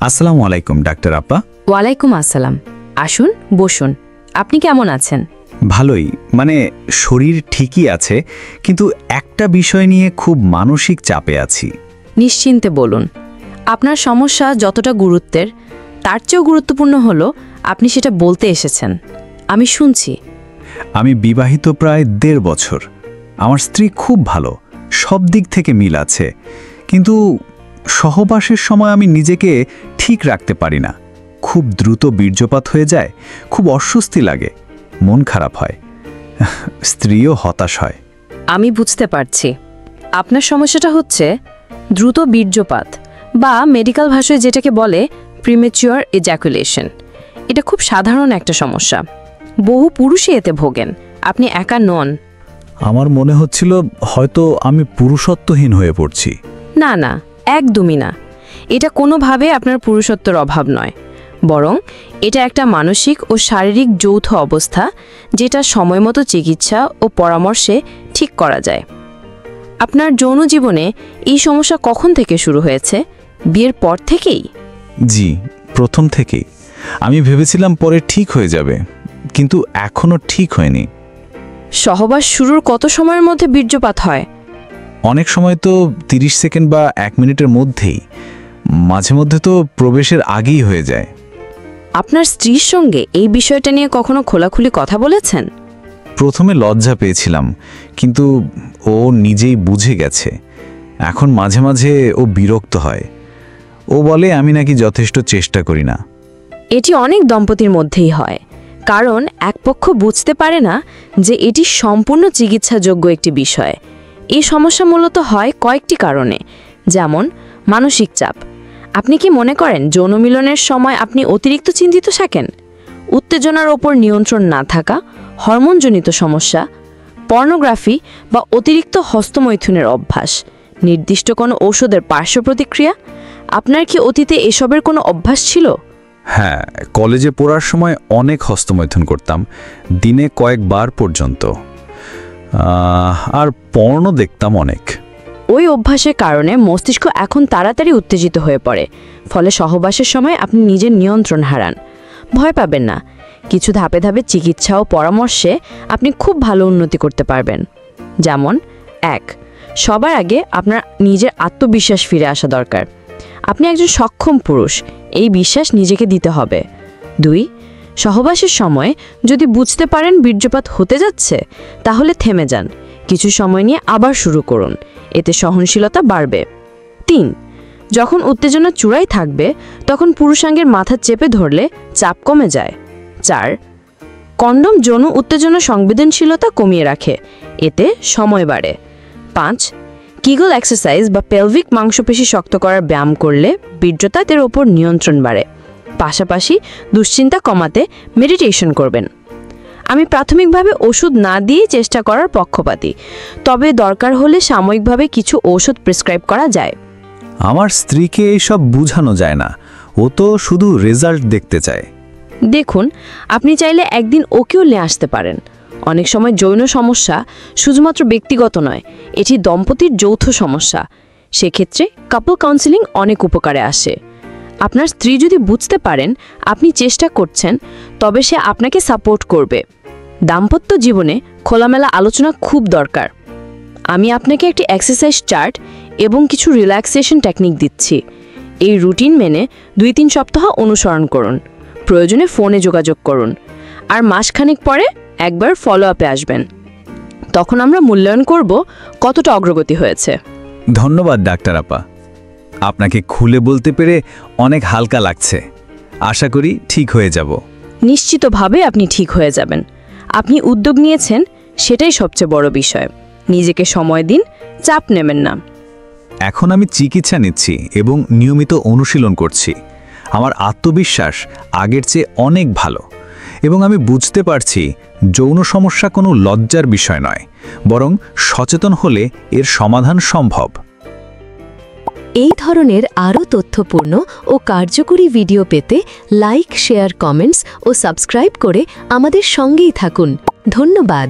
আসসালামু আলাইকুম ডাক্তার আপা। ওয়ালাইকুম আসসালাম। আসুন, বসুন। আপনি কেমন আছেন? ভালোই, মানে শরীর ঠিকই আছে, কিন্তু একটা বিষয় নিয়ে খুব মানসিক চাপে আছি। নিশ্চিন্তে বলুন। আপনার সমস্যা যতটা গুরুত্বের, তার চেয়েও গুরুত্বপূর্ণ হলো আপনি সেটা বলতে এসেছেন। আমি শুনছি। আমি বিবাহিত প্রায় 1.5 বছর। আমার স্ত্রী খুব ভালো, সব দিক থেকে মিল আছে, কিন্তু সহবাসের সময় আমি নিজেকে ঠিক রাখতে পারি না। খুব দ্রুত বীর্যপাত হয়ে যায়, খুব অস্বস্তি লাগে, মন খারাপ হয়, স্ত্রীও হতাশ হয়। আমি বুঝতে পারছি। আপনার সমস্যাটা হচ্ছে দ্রুত বীর্যপাত, বা মেডিকেল ভাষায় যেটাকে বলে প্রিমেচিওর এজাকুলেশন। এটা খুব সাধারণ একটা সমস্যা। বহু পুরুষই এতে ভোগেন। আপনি একা নন। আমার মনে হচ্ছিল হয়তো আমি পুরুষত্বহীন হয়ে পড়ছি। না না, একদমই না। এটা কোনোভাবে আপনার পুরুষত্বের অভাব নয়, বরং এটা একটা মানসিক ও শারীরিক যৌথ অবস্থা, যেটা সময়মতো চিকিৎসা ও পরামর্শে ঠিক করা যায়। আপনার যৌন জীবনে এই সমস্যা কখন থেকে শুরু হয়েছে? বিয়ের পর থেকেই? জি, প্রথম থেকেই। আমি ভেবেছিলাম পরে ঠিক হয়ে যাবে, কিন্তু এখনো ঠিক হয়নি। সহবাস শুরুর কত সময়ের মধ্যে বীর্যপাত হয়? অনেক সময় তো 30 সেকেন্ড বা 1 মিনিটের মধ্যেই, মাঝে মধ্যে তো প্রবেশের আগেই হয়ে যায়। আপনার স্ত্রীর সঙ্গে এই বিষয়টা নিয়ে কখনো খোলাখুলি কথা বলেছেন? প্রথমে লজ্জা পেয়েছিলাম, কিন্তু ও নিজেই বুঝে গেছে। এখন মাঝে মাঝে ও বিরক্ত হয়। ও বলে আমি নাকি যথেষ্ট চেষ্টা করি না। এটি অনেক দম্পতির মধ্যেই হয়, কারণ এক পক্ষ বুঝতে পারে না যে এটি সম্পূর্ণ চিকিৎসাযোগ্য একটি বিষয়। এই সমস্যা মূলত হয় কয়েকটি কারণে, যেমন মানসিক চাপ। আপনি কি মনে করেন যৌন মিলনের সময় আপনি অতিরিক্ত চিন্তিত থাকেন? উত্তেজনার ওপর নিয়ন্ত্রণ না থাকা, হরমোনজনিত সমস্যা, পর্নোগ্রাফি বা অতিরিক্ত হস্তমৈথুনের অভ্যাস, নির্দিষ্ট কোনো ঔষধের পার্শ্ব প্রতিক্রিয়া। আপনার কি অতীতে এসবের কোনো অভ্যাস ছিল? হ্যাঁ, কলেজে পড়ার সময় অনেক হস্তমৈথুন করতাম, দিনে কয়েকবার পর্যন্ত। আর পর্ন দেখতাম অনেক। ওই অভ্যাসের কারণে মস্তিষ্ক এখন তাড়াতাড়ি উত্তেজিত হয়ে পড়ে, ফলে সহবাসের সময় আপনি নিজের নিয়ন্ত্রণ হারান। ভয় পাবেন না, কিছু ধাপে ধাপে চিকিৎসা ও পরামর্শে আপনি খুব ভালো উন্নতি করতে পারবেন। যেমন 1. সবার আগে আপনার নিজের আত্মবিশ্বাস ফিরে আসা দরকার। আপনি একজন সক্ষম পুরুষ, এই বিশ্বাস নিজেকে দিতে হবে। 2. সহবাসের সময় যদি বুঝতে পারেন বীর্যপাত হতে যাচ্ছে, তাহলে থেমে যান, কিছু সময় নিয়ে আবার শুরু করুন, এতে সহনশীলতা বাড়বে। 3. যখন উত্তেজনা চূড়ায় থাকবে, তখন পুরুষাঙ্গের মাথা চেপে ধরলে চাপ কমে যায়। 4. কন্ডম যৌন উত্তেজনা সংবেদনশীলতা কমিয়ে রাখে, এতে সময় বাড়ে। 5. কিগল এক্সারসাইজ বা পেলভিক মাংসপেশি শক্ত করার ব্যায়াম করলে বীর্যপাতের ওপর নিয়ন্ত্রণ বাড়ে। পাশাপাশি দুশ্চিন্তা কমাতে মেডিটেশন করবেন। আমি প্রাথমিকভাবে ওষুধ না দিয়ে চেষ্টা করার পক্ষপাতী, তবে দরকার হলে সাময়িকভাবে কিছু ঔষধ প্রেসক্রাইব করা যায়। আমার স্ত্রীকে এইসব বোঝানো যায় না, ও তো শুধু রেজাল্ট দেখতে চায়। দেখুন, আপনি চাইলে একদিন ওকেও নিয়ে আসতে পারেন। অনেক সময় যৌন সমস্যা শুধুমাত্র ব্যক্তিগত নয়, এটি দম্পতির যৌথ সমস্যা। সেক্ষেত্রে কাপল কাউন্সেলিং অনেক উপকারে আসে। আপনার স্ত্রী যদি বুঝতে পারেন আপনি চেষ্টা করছেন, তবে সে আপনাকে সাপোর্ট করবে। দাম্পত্য জীবনে খোলামেলা আলোচনা খুব দরকার। আমি আপনাকে একটি এক্সারসাইজ চার্ট এবং কিছু রিল্যাক্সেশন টেকনিক দিচ্ছি। এই রুটিন মেনে 2-3 সপ্তাহ অনুসরণ করুন। প্রয়োজনে ফোনে যোগাযোগ করুন, আর মাসখানেক পরে একবার ফলো আপে আসবেন। তখন আমরা মূল্যায়ন করব কতটা অগ্রগতি হয়েছে। ধন্যবাদ ডাক্তার আপা, আপনাকে খুলে বলতে পেরে অনেক হালকা লাগছে। আশা করি ঠিক হয়ে যাব। নিশ্চিতভাবে আপনি ঠিক হয়ে যাবেন। আপনি উদ্যোগ নিয়েছেন, সেটাই সবচেয়ে বড় বিষয়। নিজেকে সময় দিন, চাপ নেবেন না। এখন আমি চিকিৎসা নিচ্ছি এবং নিয়মিত অনুশীলন করছি। আমার আত্মবিশ্বাস আগের চেয়ে অনেক ভালো, এবং আমি বুঝতে পারছি যৌন সমস্যা কোনো লজ্জার বিষয় নয়, বরং সচেতন হলে এর সমাধান সম্ভব। এই ধরনের আরও তথ্যপূর্ণ ও কার্যকরী ভিডিও পেতে লাইক, শেয়ার, কমেন্টস ও সাবস্ক্রাইব করে আমাদের সঙ্গেই থাকুন। ধন্যবাদ।